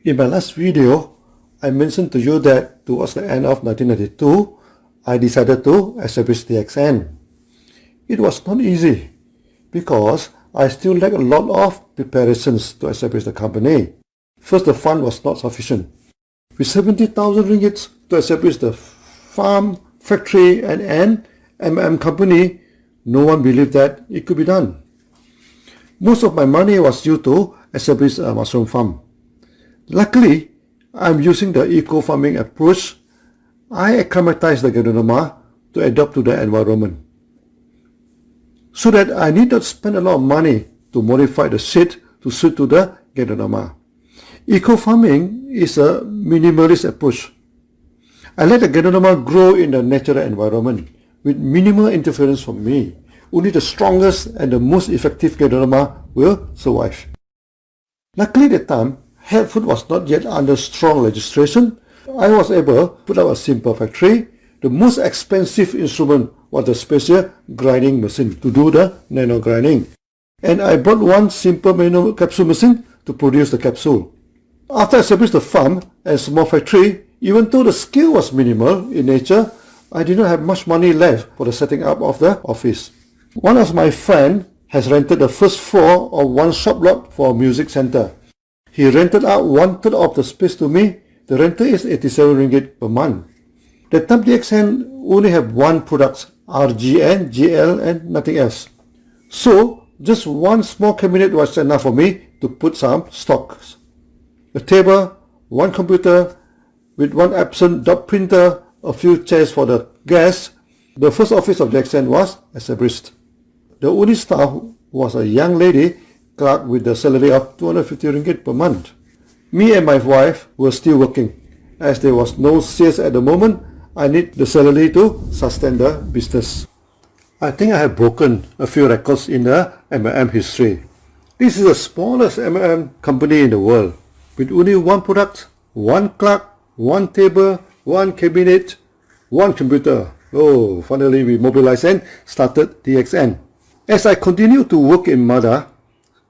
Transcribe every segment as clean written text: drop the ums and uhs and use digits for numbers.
In my last video, I mentioned to you that towards the end of 1992, I decided to establish DXN. It was not easy because I still lack a lot of preparations to establish the company. First, the fund was not sufficient. With 70,000 ringgits to establish the farm, factory and MM company, no one believed that it could be done. Most of my money was due to establish a mushroom farm. Luckily, I'm using the eco-farming approach. I acclimatized the Ganoderma to adapt to the environment, so that I need not spend a lot of money to modify the seed to suit to the Ganoderma. Eco-farming is a minimalist approach. I let the Ganoderma grow in the natural environment with minimal interference from me. Only the strongest and the most effective Ganoderma will survive. Luckily at the time, health food was not yet under strong legislation. I was able to put up a simple factory. The most expensive instrument was the special grinding machine to do the nano grinding. And I bought one simple manual capsule machine to produce the capsule. After I established the farm and small factory, even though the scale was minimal in nature, I did not have much money left for the setting up of the office. One of my friends has rented the first floor of one shop lot for a music center. He rented out 1/3 of the space to me. The rental is 87 ringgit per month. The time DXN only have one product, RGN, GL and nothing else. So just one small cabinet was enough for me to put some stocks. A table, one computer with one Epson dot printer, a few chairs for the guests. The first office of DXN was established. The only staff was a young lady clerk with a salary of 250 ringgit per month. Me and my wife were still working. As there was no sales at the moment, I need the salary to sustain the business. I think I have broken a few records in the MM history. This is the smallest MM company in the world, with only one product, one clerk, one table, one cabinet, one computer. Oh, finally we mobilized and started DXN. As I continued to work in Mada,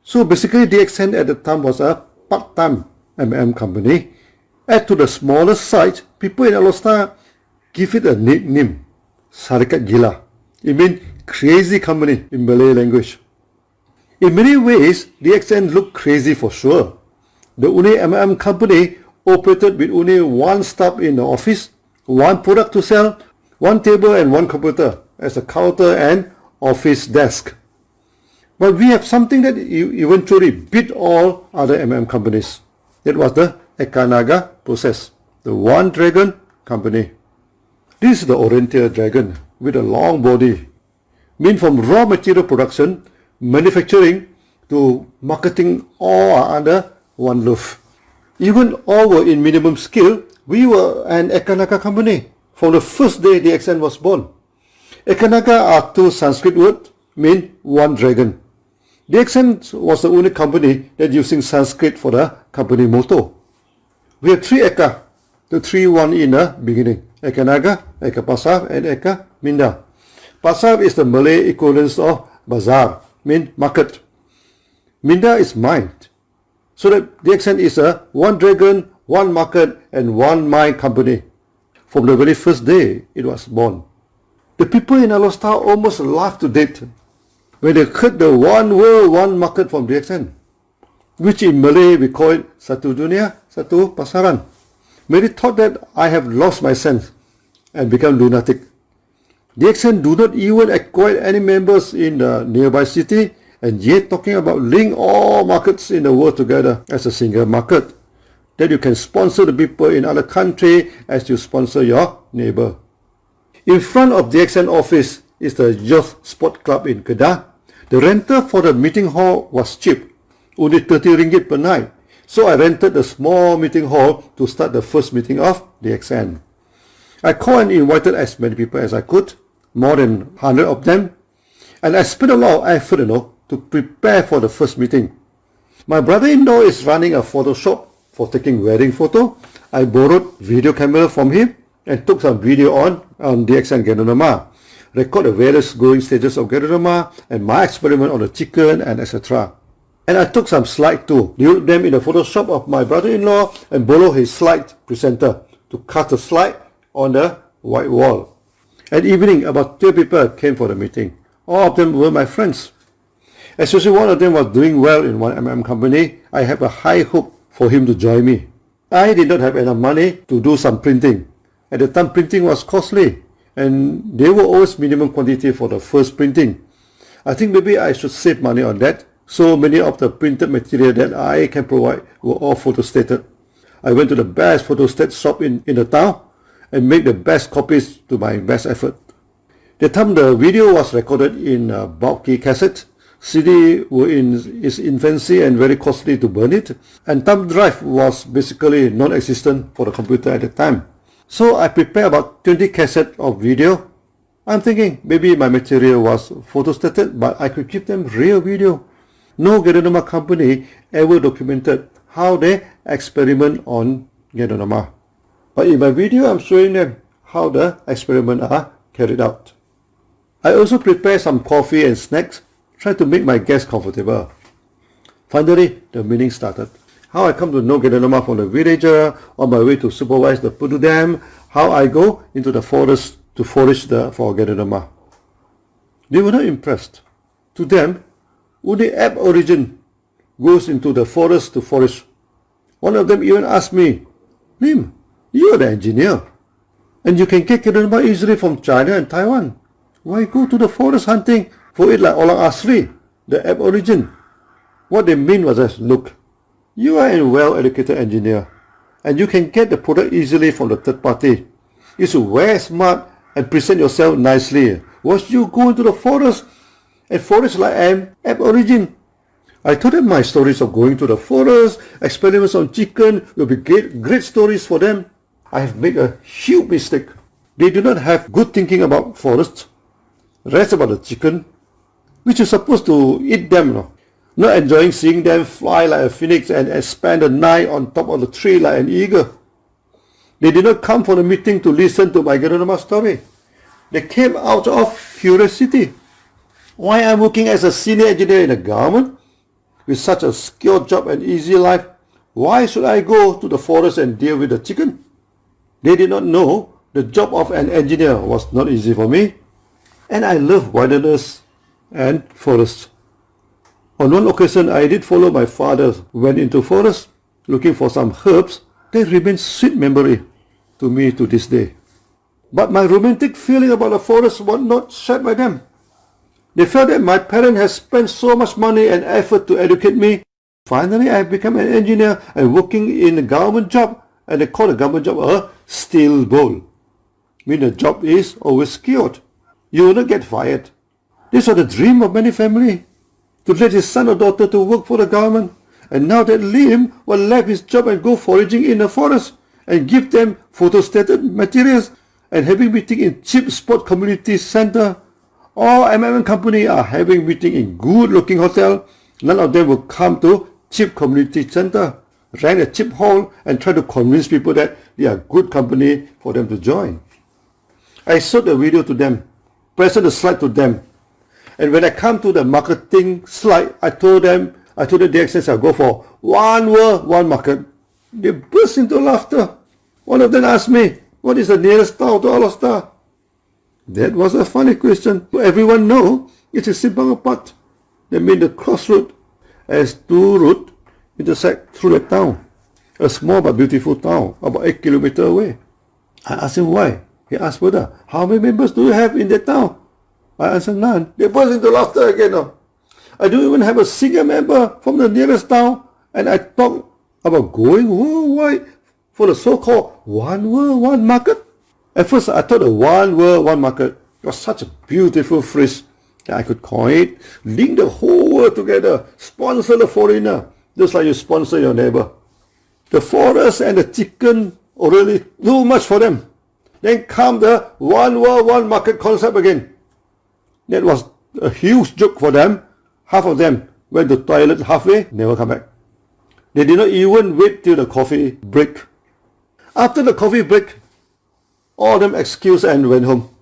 so basically DXN at the time was a part-time MM company. Add to the smallest size, people in Alor give it a nickname, Syarikat Gila. It means crazy company in Malay language. In many ways, DXN looked crazy for sure. The only MM company operated with only one staff in the office, one product to sell, one table and one computer as a counter and office desk. But we have something that eventually beat all other MM companies. That was the Ekanaga process, the one dragon company. This is the Oriental dragon with a long body, meant from raw material production, manufacturing to marketing, all are under one roof. Even all were in minimum scale, we were an Ekanaga company from the first day DXN was born. Ekanaga are two Sanskrit words, mean one dragon. DXN was the only company that using Sanskrit for the company motto. We have three Eka, the three one in the beginning, Ekanaga, Eka Pasar and Eka Minda. Pasar is the Malay equivalent of bazaar, mean market. Minda is mind. So that DXN is a one dragon, one market and one mind company. From the very first day it was born. The people in Alor almost laughed to death when they heard the one world, one market from DXN, which in Malay we call it Satu Dunia, Satu Pasaran. Many thought that I have lost my sense and become lunatic. DXN do not even acquire any members in the nearby city, and yet talking about link all markets in the world together as a single market, that you can sponsor the people in other country as you sponsor your neighbor. In front of DXN office is the Youth Sport Club in Kedah. The rental for the meeting hall was cheap, only 30 ringgit per night. So I rented a small meeting hall to start the first meeting of DXN. I called and invited as many people as I could, more than 100 of them. And I spent a lot of effort, to prepare for the first meeting. My brother-in-law is running a photo shop for taking wedding photo. I borrowed video camera from him and took some video on DXN Ganoderma, record the various growing stages of Ganoderma and my experiment on the chicken and etc. And I took some slides too, used them in the Photoshop of my brother-in-law and borrowed his slide presenter to cast a slide on the white wall. At evening, about 12 people came for the meeting. All of them were my friends. Especially one of them was doing well in one company. I have a high hope for him to join me. I did not have enough money to do some printing. At the time, printing was costly, and they were always minimum quantity for the first printing. I think maybe I should save money on that. So many of the printed material that I can provide were all photostated. I went to the best photostat shop in the town and made the best copies to my best effort. The time the video was recorded in a bulky cassette, CD were in its infancy and very costly to burn it, and thumb drive was basically non-existent for the computer at the time. So I prepared about 20 cassettes of video. I'm thinking maybe my material was photostated, but I could give them real video. No Ganoderma company ever documented how they experiment on Ganoderma. But in my video, I'm showing them how the experiments are carried out. I also prepare some coffee and snacks, trying to make my guests comfortable. Finally, the meeting started. How I come to know Ganoderma from the villager, on my way to supervise the Pudu Dam, how I go into the forest to forage for Ganoderma. They were not impressed. To them, only App Origin goes into the forest to forage. One of them even asked me, Lim, you're the engineer, and you can get Ganoderma easily from China and Taiwan. Why go to the forest hunting for it like Olang Asri, the App Origin? What they mean was that, look, you are a well-educated engineer, and you can get the product easily from the third party. You should wear smart and present yourself nicely. Once you go into the forest and forage like App Origin. I told them my stories of going to the forest, experiments on chicken will be great stories for them. I have made a huge mistake. They do not have good thinking about forests. Rest about the chicken, which is supposed to eat them, no? Not enjoying seeing them fly like a phoenix and spend the night on top of the tree like an eagle. They did not come for the meeting to listen to my Ganoderma story. They came out of curiosity. Why I'm working as a senior engineer in the government with such a secure job and easy life? Why should I go to the forest and deal with the chicken? They did not know the job of an engineer was not easy for me, and I love wilderness and forest. On one occasion, I did follow my father, went into forest looking for some herbs that remain sweet memory to me to this day. But my romantic feeling about the forest was not shared by them. They felt that my parents had spent so much money and effort to educate me. Finally, I became an engineer and working in a government job, and they call the government job a steel bowl. Meaning the job is always secured. You will not get fired. This was the dream of many families, to let his son or daughter to work for the government. And now that Lim will leave his job and go foraging in the forest and give them photostated materials and having meeting in cheap spot community center. All MMM company are having meeting in good looking hotel. None of them will come to cheap community center, rent a cheap hall and try to convince people that they are good company for them to join. I showed the video to them, presented the slide to them. And when I come to the marketing slide, I told them the accents I'll go for one world, one market. They burst into laughter. One of them asked me, what is the nearest town to Alostar? That was a funny question. Everyone knows it is Simpang Apat. That means the crossroad, as two roads intersect through the town. A small but beautiful town, about 8 kilometers away. I asked him why. He asked further, how many members do you have in that town? I answered none. They burst into laughter again. I don't even have a single member from the nearest town, and I talk about going worldwide for the so-called one world, one market. At first, I thought the one world, one market was such a beautiful phrase that I could coin it, link the whole world together, sponsor the foreigner, just like you sponsor your neighbor. The forest and the chicken already too much for them. Then come the one world, one market concept again. That was a huge joke for them. Half of them went to the toilet halfway, never come back. They did not even wait till the coffee break. After the coffee break, all of them excused and went home.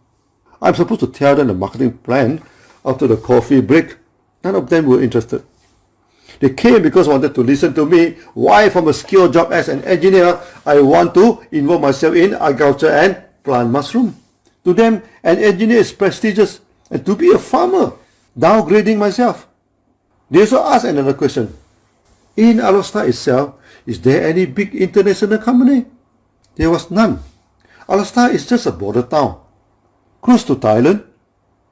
I'm supposed to tell them the marketing plan after the coffee break. None of them were interested. They came because they wanted to listen to me why from a secure job as an engineer I want to involve myself in agriculture and plant mushroom. To them, an engineer is prestigious, and to be a farmer, downgrading myself. They also asked another question. In Alor itself, is there any big international company? There was none. Alor is just a border town, close to Thailand.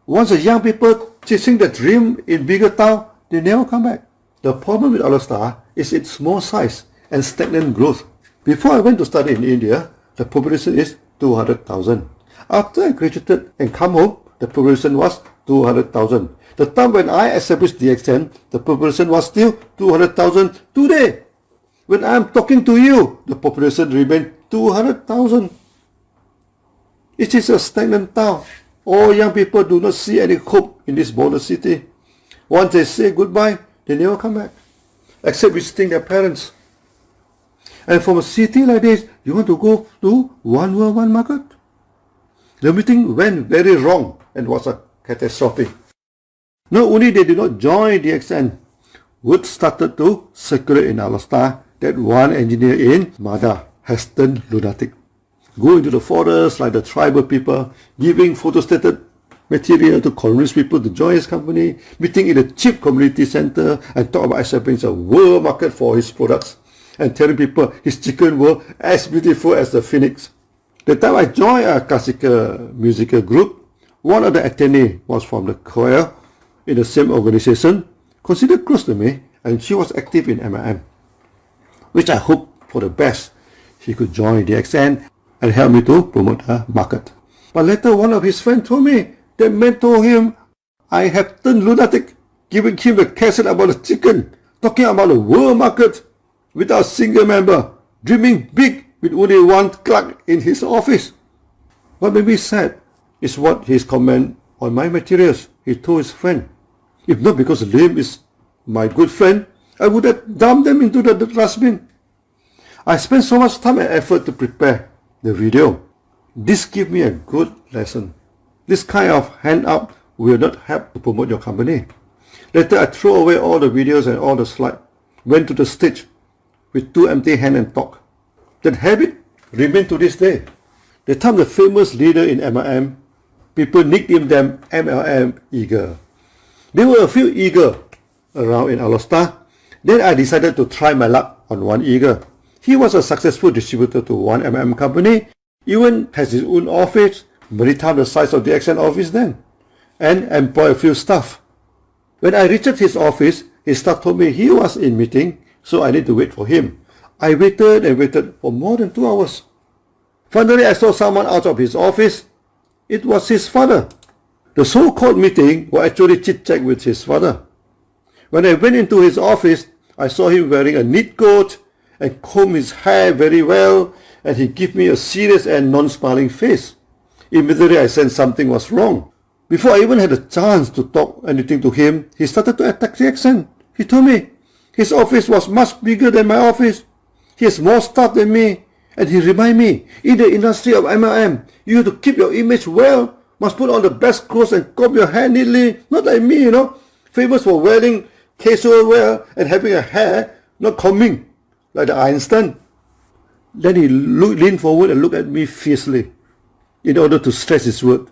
Once the young people chasing the dream in bigger town, they never come back. The problem with Alor is its small size and stagnant growth. Before I went to study in India, the population is 200,000. After I graduated and come home, the population was 200,000. The time when I established DXN, the population was still 200,000 today. When I am talking to you, the population remains 200,000. It is a stagnant town. All young people do not see any hope in this border city. Once they say goodbye, they never come back, except visiting their parents. And from a city like this, you want to go to One World, One Market? The meeting went very wrong and was a catastrophe. Not only they did not join DXN, word started to circulate in Alor that one engineer in Mada has turned lunatic. Going to the forest like the tribal people, giving photostated material to convince people to join his company, meeting in a cheap community center and talk about establishing a world market for his products, and telling people his chicken were as beautiful as the phoenix. The time I joined a classical musical group, one of the attendees was from the choir in the same organization, considered close to me, and she was active in MLM, which I hope for the best. She could join DXN and help me to promote her market. But later one of his friends told me that man told him I have turned lunatic, giving him the cassette about the chicken, talking about the world market without a single member, dreaming big with only one clerk in his office. What made me sad is what his comment on my materials he told his friend. If not because Lim is my good friend, I would have dumped them into the dustbin. I spent so much time and effort to prepare the video. This gave me a good lesson. This kind of hand-up will not help to promote your company. Later I threw away all the videos and all the slides, went to the stage with two empty hands and talked. That habit remains to this day. The time the famous leader in MLM, people nicknamed them MLM Eagle. There were a few eagle around in Alor. Then I decided to try my luck on one eagle. He was a successful distributor to one MLM company, even has his own office, many times the size of the DXN office then, and employed a few staff. When I reached his office, his staff told me he was in meeting, so I need to wait for him. I waited and waited for more than 2 hours. Finally, I saw someone out of his office. It was his father. The so-called meeting was actually chit-chat with his father. When I went into his office, I saw him wearing a neat coat and combed his hair very well, and he gave me a serious and non-smiling face. Immediately I sensed something was wrong. Before I even had a chance to talk anything to him, he started to attack DXN. He told me his office was much bigger than my office. He has more staff than me, and he reminded me, in the industry of MLM, you have to keep your image well, must put on the best clothes and comb your hair neatly, not like me, famous for wearing casual wear and having a hair not combing, like the Einstein. Then he leaned forward and looked at me fiercely, in order to stress his word.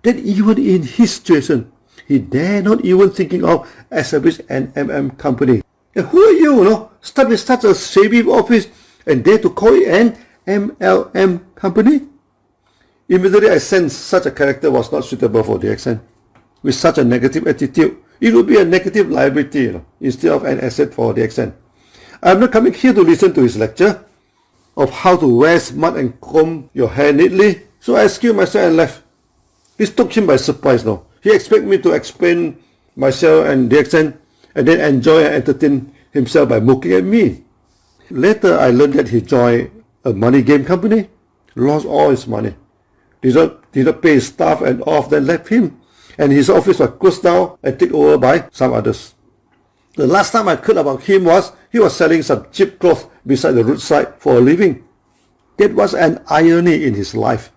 Then even in his situation, he dare not even thinking of establishing an MLM company. And who are you, start with such a shabby office and dare to call it an MLM company? Immediately I sensed such a character was not suitable for DXN. With such a negative attitude, it would be a negative liability instead of an asset for DXN. I am not coming here to listen to his lecture of how to wear smart and comb your hair neatly, so I excused myself and left. This took him by surprise now. He expected me to explain myself and DXN and then enjoy and entertain himself by mocking at me. Later I learned that he joined a money game company, lost all his money, did not pay his staff and off, then left him, and his office was closed down and taken over by some others. The last time I heard about him was he was selling some cheap clothes beside the roadside for a living. That was an irony in his life.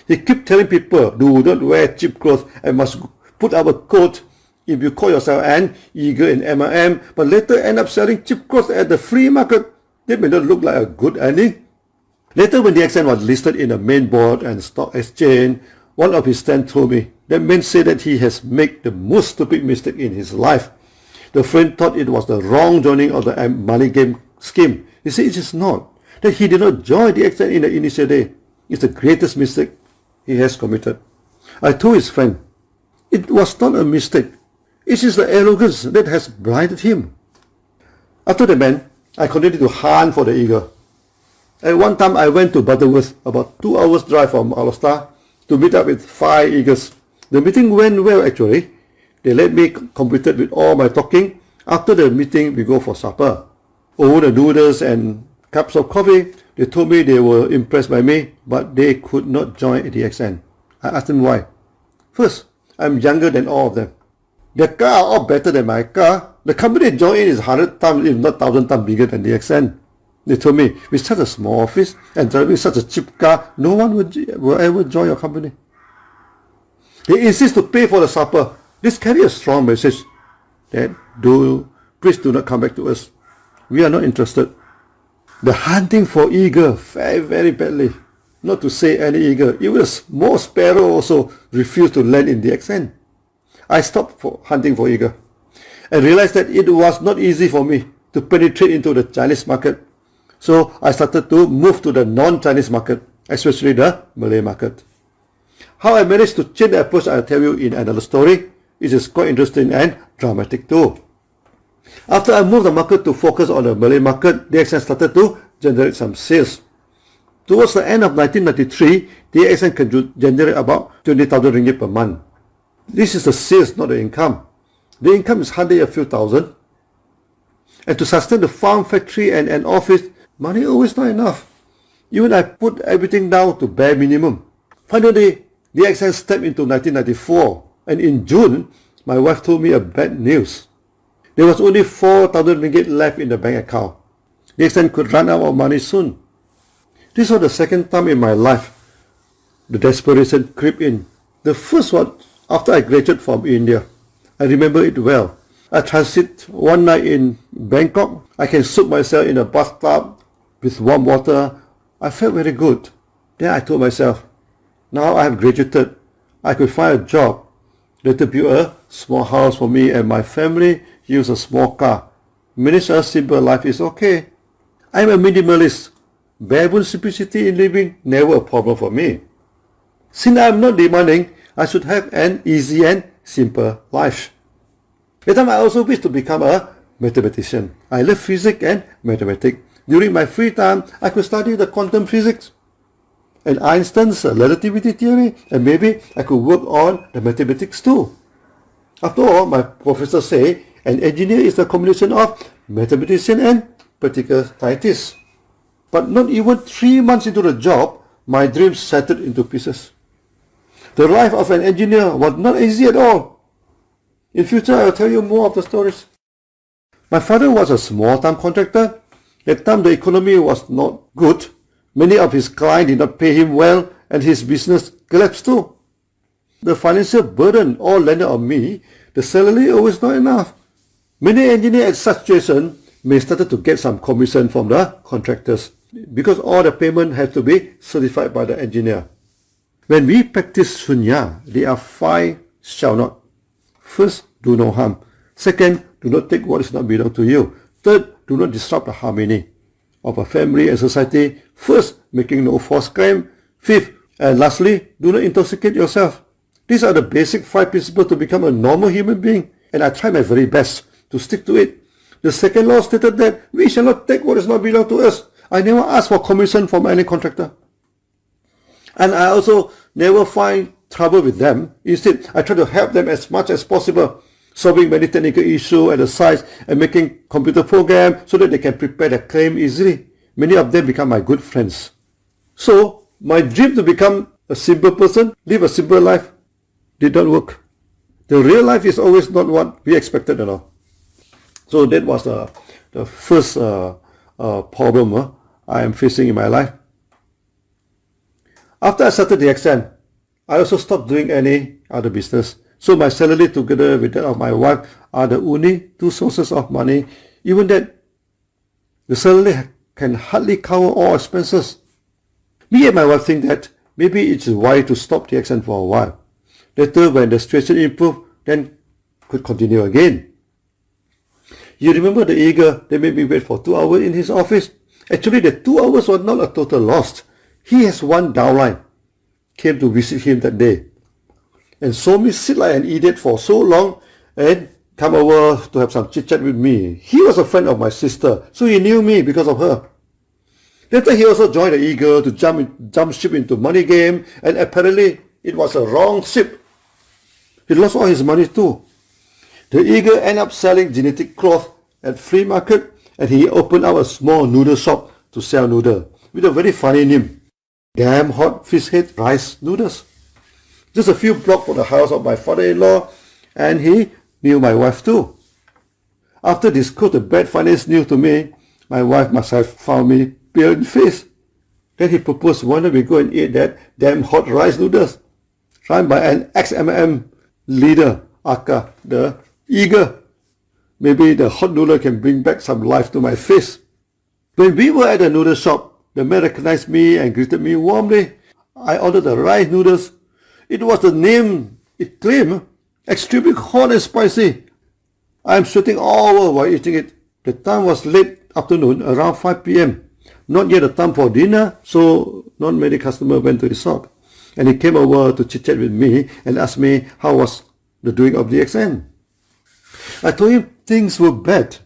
He kept telling people, do not wear cheap clothes and must put up a coat If you call yourself an eager in MLM, but later end up selling cheap clothes at the free market, that may not look like a good ending. Later, when DXN was listed in the main board and stock exchange, one of his friends told me that man said that he has made the most stupid mistake in his life. The friend thought it was the wrong joining of the money game scheme. He said it is not. That he did not join DXN in the initial day. It's the greatest mistake he has committed. I told his friend, it was not a mistake. It is the arrogance that has blinded him. After the man, I continued to hunt for the eagle. At one time, I went to Butterworth, about 2 hours drive from Alostar, to meet up with 5 eagles. The meeting went well actually. They let me completed with all my talking. After the meeting, we go for supper. Over the noodles and cups of coffee, they told me they were impressed by me, but they could not join DXN. I asked them why. First, I'm younger than all of them. Their car are all better than my car. The company they joined in is 100 times, if not 1,000 times bigger than DXN. They told me, with such a small office and driving such a cheap car, no one will ever join your company. They insist to pay for the supper. This carries a strong message that please do not come back to us. We are not interested. The hunting for eagle very, very badly. Not to say any eagle. Even a small sparrow also refused to land in DXN. I stopped hunting for eagle and realized that it was not easy for me to penetrate into the Chinese market. So I started to move to the non-Chinese market, especially the Malay market. How I managed to change the approach I'll tell you in another story. It is quite interesting and dramatic too. After I moved the market to focus on the Malay market, DXN started to generate some sales. Towards the end of 1993, DXN can generate about 20,000 ringgit per month. This is the sales, not the income. The income is hardly a few thousand. And to sustain the farm, factory and an office, money always not enough. Even I put everything down to bare minimum. Finally, DXN stepped into 1994, and in June, my wife told me a bad news. There was only 4,000 ringgit left in the bank account. DXN could run out of money soon. This was the second time in my life the desperation crept in. The first one after I graduated from India. I remember it well. I transit one night in Bangkok. I can soak myself in a bathtub with warm water. I felt very good. Then I told myself, now I have graduated. I could find a job. Later build a small house for me and my family. Use a small car. Manage a simple life is okay. I'm a minimalist. Barebone simplicity in living, never a problem for me. Since I'm not demanding, I should have an easy and simple life. At the time, I also wish to become a mathematician. I love physics and mathematics. During my free time, I could study the quantum physics and Einstein's relativity theory, and maybe I could work on the mathematics too. After all, my professor say an engineer is a combination of mathematician and practical scientist. But not even 3 months into the job, my dreams shattered into pieces. The life of an engineer was not easy at all. In future, I will tell you more of the stories. My father was a small-time contractor. At the time, the economy was not good. Many of his clients did not pay him well, and his business collapsed too. The financial burden all landed on me. The salary always not enough. Many engineers at such situation may started to get some commission from the contractors because all the payment has to be certified by the engineer. When we practice shunya, there are 5 shall not. First, do no harm. Second, do not take what is not belong to you. Third, do not disrupt the harmony of a family and society. First, making no false claim. Fifth, and lastly, do not intoxicate yourself. These are the basic 5 principles to become a normal human being, and I try my very best to stick to it. The second law stated that we shall not take what is not belong to us. I never ask for commission from any contractor. And I also never find trouble with them. Instead, I try to help them as much as possible, solving many technical issues at the site and making computer programs so that they can prepare their claim easily. Many of them become my good friends. So, my dream to become a simple person, live a simple life, did not work. The real life is always not what we expected at all. So that was the first problem I am facing in my life. After I started DXN, I also stopped doing any other business. So my salary together with that of my wife are the only two sources of money. Even that, the salary can hardly cover all expenses. Me and my wife think that maybe it's wise to stop the accent for a while. Later, when the situation improves, then could continue again. You remember the eager they made me wait for 2 hours in his office? Actually, the 2 hours was not a total loss. He has one downline came to visit him that day and saw me sit like an idiot for so long and come over to have some chit-chat with me. He was a friend of my sister, so he knew me because of her. Later, he also joined the eager to jump ship into money game, and apparently it was a wrong ship. He lost all his money too. The eager ended up selling genetic cloth at flea market, and he opened up a small noodle shop to sell noodle with a very funny name, Damn Hot Fish Head Rice Noodles. Just a few blocks from the house of my father-in-law, and he knew my wife too. After disclosed the bad finance news to me, my wife must have found me pale in the face. Then he proposed, why don't we go and eat that damn hot rice noodles run by an ex-MLM leader, aka the eager. Maybe the hot noodle can bring back some life to my face. When we were at the noodle shop, the man recognized me and greeted me warmly. I ordered the rice noodles. It was the name it claimed, extremely hot and spicy. I am sweating all over while eating it. The time was late afternoon, around 5 p.m. Not yet a time for dinner, so not many customers went to the shop. And he came over to chit-chat with me and asked me how was the doing of DXN. I told him things were bad.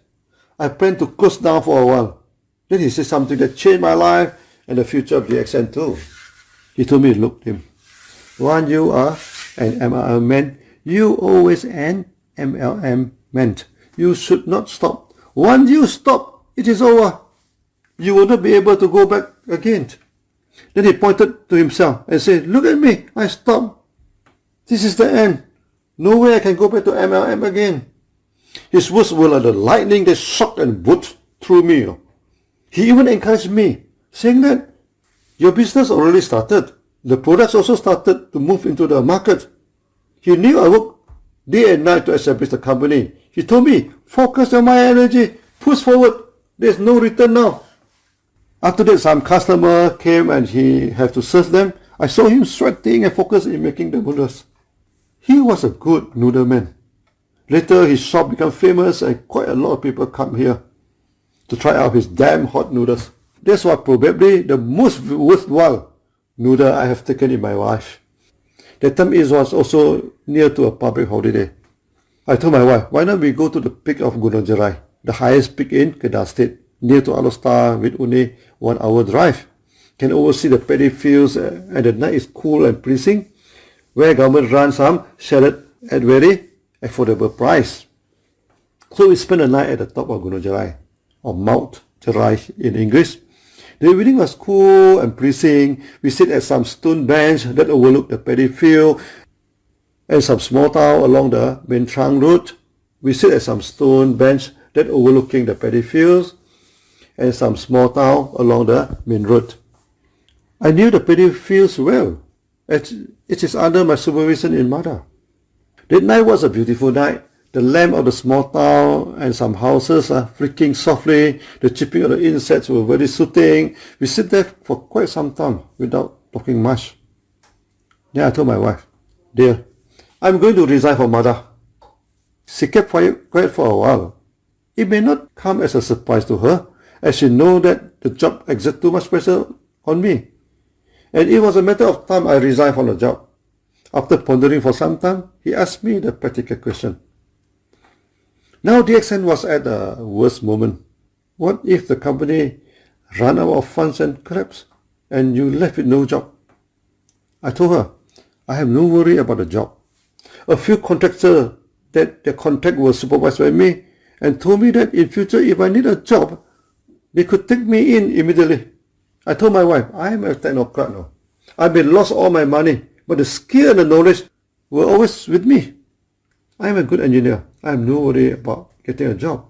I planned to close down for a while. Then he said something that changed my life and the future of DXN too. He told me, look, Tim, when you are an MLM man, you always an MLM man. You should not stop. Once you stop, it is over. You will not be able to go back again. Then he pointed to himself and said, look at me, I stopped. This is the end. No way I can go back to MLM again. His words were like the lightning that shot and whooped through me. He even encouraged me, saying that your business already started. The products also started to move into the market. He knew I worked day and night to establish the company. He told me, focus on my energy, push forward. There's no return now. After that, some customer came and he had to serve them. I saw him sweating and focused in making the noodles. He was a good noodle man. Later, his shop became famous and quite a lot of people come here to try out his damn hot noodles. That's what probably the most worthwhile noodle I have taken in my life. That time it was also near to a public holiday. I told my wife, why not we go to the peak of Gunung Jerai, the highest peak in Kedah State, near to Alor with only 1 hour drive. Can oversee the paddy fields and the night is cool and pleasing, where government runs some sheltered at very affordable price. So we spent the night at the top of Gunung Jerai, or Mount Jerai in English. The evening was cool and pleasing. We sit at some stone bench that overlooked the paddy field and some small town along the main trunk road. We sit at some stone bench that overlooking the paddy fields and some small town along the main road. I knew the paddy fields well. It is under my supervision in Mada. That night was a beautiful night. The lamp of the small town and some houses are flickering softly. The chirping of the insects were very soothing. We sit there for quite some time without talking much. Then I told my wife, dear, I'm going to resign from Mada. She kept quiet for a while. It may not come as a surprise to her, as she knows that the job exerts too much pressure on me. And it was a matter of time I resigned from the job. After pondering for some time, he asked me the practical question. Now DXN was at the worst moment. What if the company ran out of funds and collapsed, and you left with no job? I told her, I have no worry about the job. A few contractors that their contract was supervised by me and told me that in future if I need a job, they could take me in immediately. I told my wife, I am a technocrat now. I may lost all my money, but the skill and the knowledge were always with me. I am a good engineer. I have no worry about getting a job.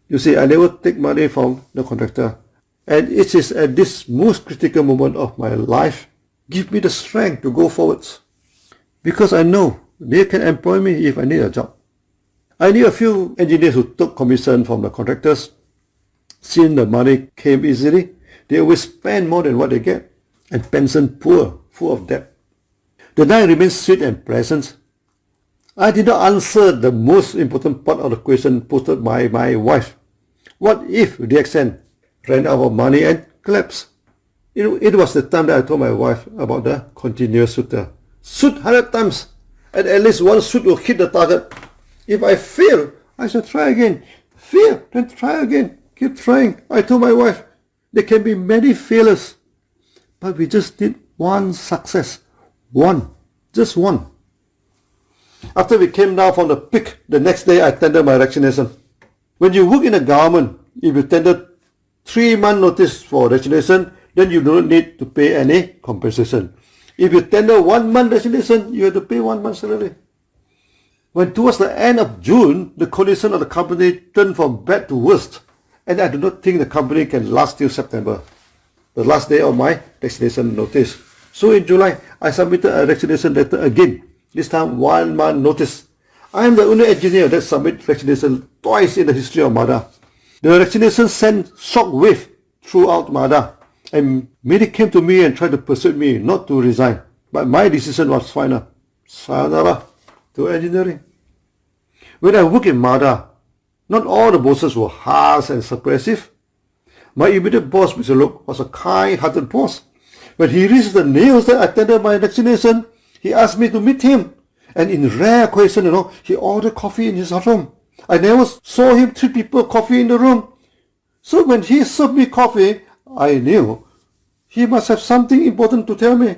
You see, I never take money from the contractor. And it is at this most critical moment of my life, give me the strength to go forwards. Because I know they can employ me if I need a job. I knew a few engineers who took commission from the contractors. Since the money came easily, they always spend more than what they get, and pension poor, full of debt. The night remained sweet and pleasant. I did not answer the most important part of the question posed by my wife. What if DXN ran out of money and collapsed? It was the time that I told my wife about the continuous shooter. Shoot 100 times, and at least one shoot will hit the target. If I fail, I shall try again. Fail, then try again. Keep trying. I told my wife, there can be many failures, but we just need one success. One. Just one. After we came down from the peak, the next day I tendered my resignation. When you work in the government, if you tender 3-month notice for resignation, then you do not need to pay any compensation. If you tender 1 month resignation, you have to pay 1 month salary. When towards the end of June, the condition of the company turned from bad to worst, and I do not think the company can last till September, the last day of my resignation notice. So in July, I submitted a resignation letter again, this time 1 month notice. I am the only engineer that submitted resignation twice in the history of MADA. The resignation sent shockwave throughout MADA, and many came to me and tried to persuade me not to resign. But my decision was final. Sayonara to engineering. When I worked in MADA, not all the bosses were harsh and suppressive. My immediate boss, Mr. Lok, was a kind-hearted boss. When he reached the news that I tendered my resignation, he asked me to meet him. And in rare occasion, he ordered coffee in his room. I never saw him treat people coffee in the room. So when he served me coffee, I knew he must have something important to tell me.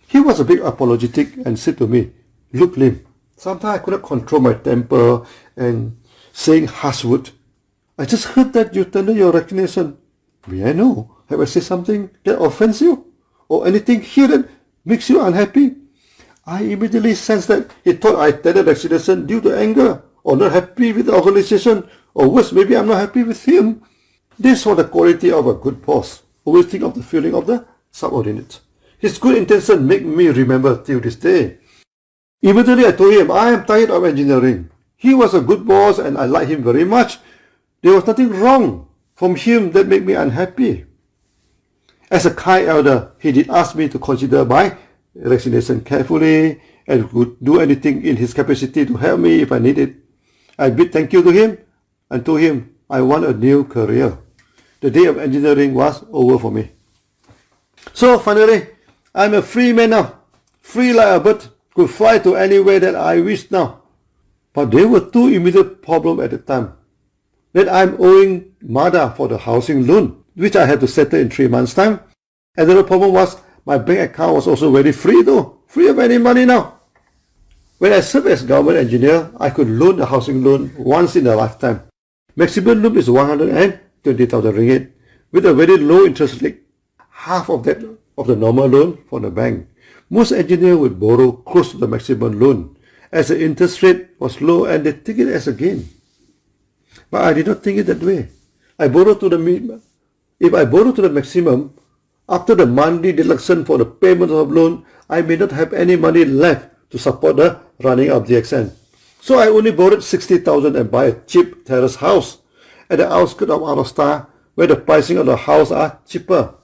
He was a bit apologetic and said to me, "Look, Lim, sometimes I could not control my temper and saying harsh words. I just heard that you tendered your resignation. May I know, have I said something that offends you? Or anything here that makes you unhappy?" I immediately sensed that he thought I tendered resignation due to anger, or not happy with the organization, or worse, maybe I'm not happy with him. This was the quality of a good boss. Always think of the feeling of the subordinate. His good intention make me remember till this day. Immediately I told him, I am tired of engineering. He was a good boss and I like him very much. There was nothing wrong from him that made me unhappy. As a kind elder, he did ask me to consider my resignation carefully and would do anything in his capacity to help me if I needed. I bid thank you to him and told him I want a new career. The day of engineering was over for me. So finally, I'm a free man now. Free like a bird, could fly to anywhere that I wish now. But there were two immediate problems at the time. That I'm owing MADA for the housing loan, which I had to settle in 3 months' time. Another problem was my bank account was also very free though, free of any money now. When I served as government engineer, I could loan the housing loan once in a lifetime. Maximum loan is 120,000 ringgit with a very low interest rate, half of that of the normal loan from the bank. Most engineers would borrow close to the maximum loan as the interest rate was low and they take it as a gain. But I did not think it that way. If I borrow to the maximum, after the monthly deduction for the payment of loan, I may not have any money left to support the running of DXN. So I only borrowed 60,000 and buy a cheap terrace house at the outskirts of Arostar, where the pricing of the house are cheaper.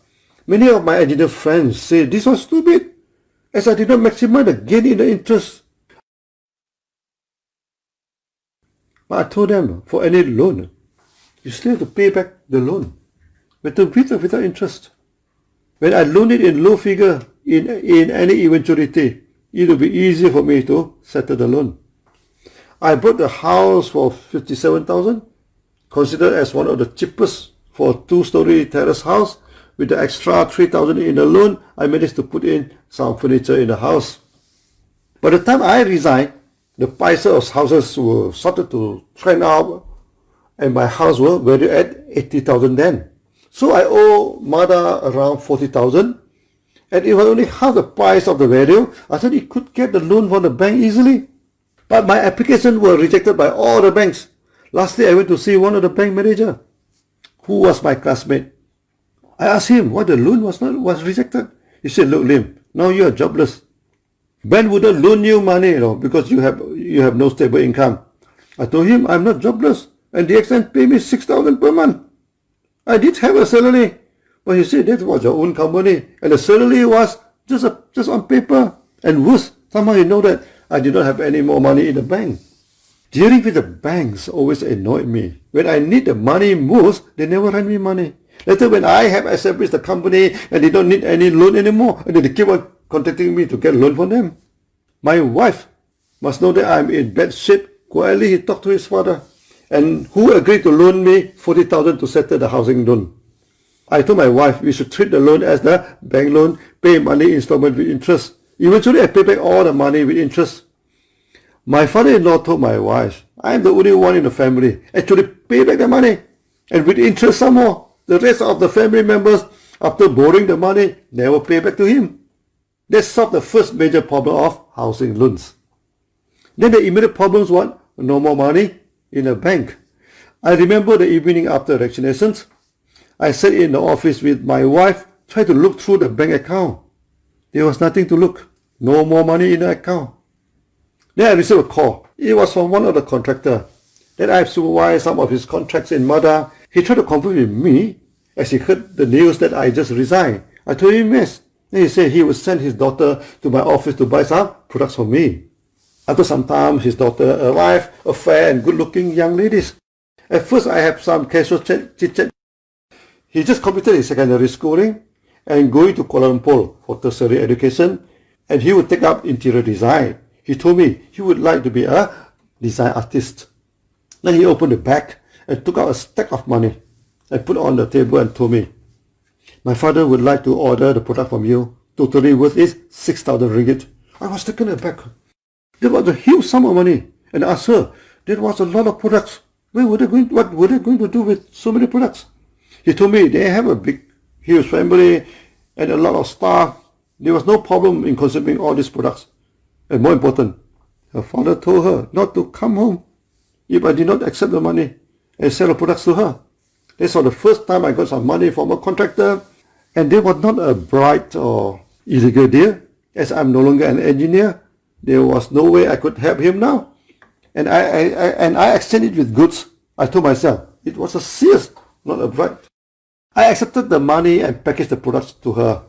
Many of my engineer friends say this was stupid, as I did not maximize the gain in the interest. But I told them, for any loan, you still have to pay back the loan, whether with or without interest. When I loan it in low figure, in any eventuality, it will be easier for me to settle the loan. I bought the house for 57,000, considered as one of the cheapest for a 2-story terrace house. With the extra 3,000 in the loan, I managed to put in some furniture in the house. By the time I resigned, the prices of houses were started to trend up, and my house was valued at 80,000 then. So I owe MADA around 40,000, and it was only half the price of the value. I thought it could get the loan from the bank easily. But my applications were rejected by all the banks. Lastly, I went to see one of the bank manager, who was my classmate. I asked him why the loan was rejected. He said, "Look, Lim, now you are jobless. Bank wouldn't loan you money, because you have no stable income. I told him I'm not jobless, and DXN pay me 6,000 per month. I did have a salary, but he said that was your own company, and the salary was just on paper. And worse, somehow he know that I did not have any more money in the bank. Dealing with the banks always annoyed me. When I need the money most, they never lend me money. Later, when I have established the company and they don't need any loan anymore, and they keep on contacting me to get a loan from them. My wife must know that I'm in bad shape. Quietly, he talked to his father, and who agreed to loan me 40,000 to settle the housing loan. I told my wife we should treat the loan as the bank loan, pay money installment with interest. Eventually, I pay back all the money with interest. My father-in-law told my wife, I am the only one in the family actually pay back the money, and with interest some more. The rest of the family members, after borrowing the money, never pay back to him. That solved the first major problem of housing loans. Then the immediate problems were no more money in a bank. I remember the evening after vaccinations, I sat in the office with my wife, tried to look through the bank account. There was nothing to look. No more money in the account. Then I received a call. It was from one of the contractors. Then I have supervised some of his contracts in Mada. He tried to confirm with me as he heard the news that I just resigned. I told him yes. Then he said he would send his daughter to my office to buy some products for me. After some time, his daughter arrived, a fair and good-looking young lady. At first, I had some casual chit-chat. He just completed his secondary schooling and going to Kuala Lumpur for tertiary education, and he would take up interior design. He told me he would like to be a design artist. Then he opened the bag and took out a stack of money and put it on the table and told me, my father would like to order the product from you. Totally worth is 6,000 ringgit. I was taken aback. That was a huge sum of money. And I asked her, there was a lot of products. What were they going to do with so many products? He told me they have a big, huge family and a lot of staff. There was no problem in consuming all these products. And more important, her father told her not to come home if I did not accept the money and sell the products to her. This was the first time I got some money from a contractor, and there was not a bright or illegal deal. As I'm no longer an engineer, there was no way I could help him now. And I exchanged it with goods. I told myself, it was a sales, not a bribe. I accepted the money and packaged the products to her.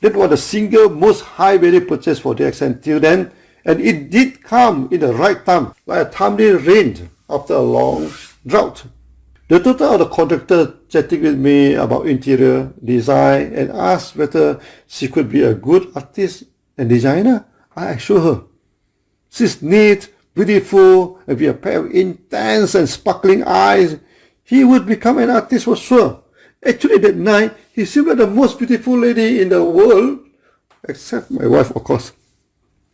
That was the single most high value purchase for DXN till then, and it did come in the right time, like a timely rain after a long drought. The total of the contractor chatting with me about interior design and asked whether she could be a good artist and designer. I assured her, she's neat, beautiful, and with a pair of intense and sparkling eyes, he would become an artist for sure. Actually, that night, he seemed like the most beautiful lady in the world, except my wife, of course.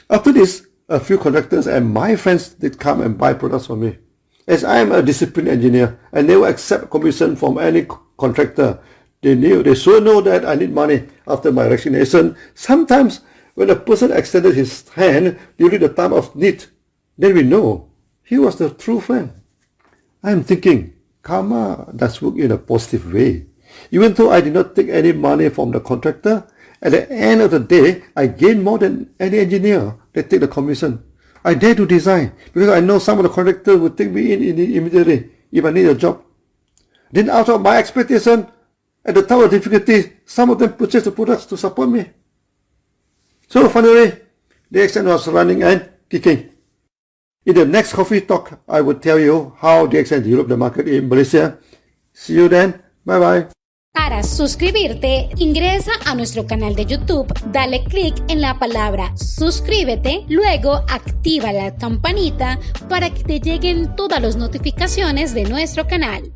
After this, a few contractors and my friends did come and buy products from me. As I am a disciplined engineer, I never accept commission from any contractor. They sure know that I need money after my resignation. Sometimes, when a person extended his hand during the time of need, then we know he was the true friend. I am thinking, karma does work in a positive way. Even though I did not take any money from the contractor, at the end of the day, I gain more than any engineer that take the commission. I dare to design because I know some of the contractors would take me in immediately if I need a job. Then out of my expectation, at the time of difficulty, some of them purchased the products to support me. So finally, DXN was running and kicking. In the next coffee talk, I will tell you how DXN developed the market in Malaysia. See you then. Bye bye. Para suscribirte, ingresa a nuestro canal de YouTube, dale clic en la palabra suscríbete, luego activa la campanita para que te lleguen todas las notificaciones de nuestro canal.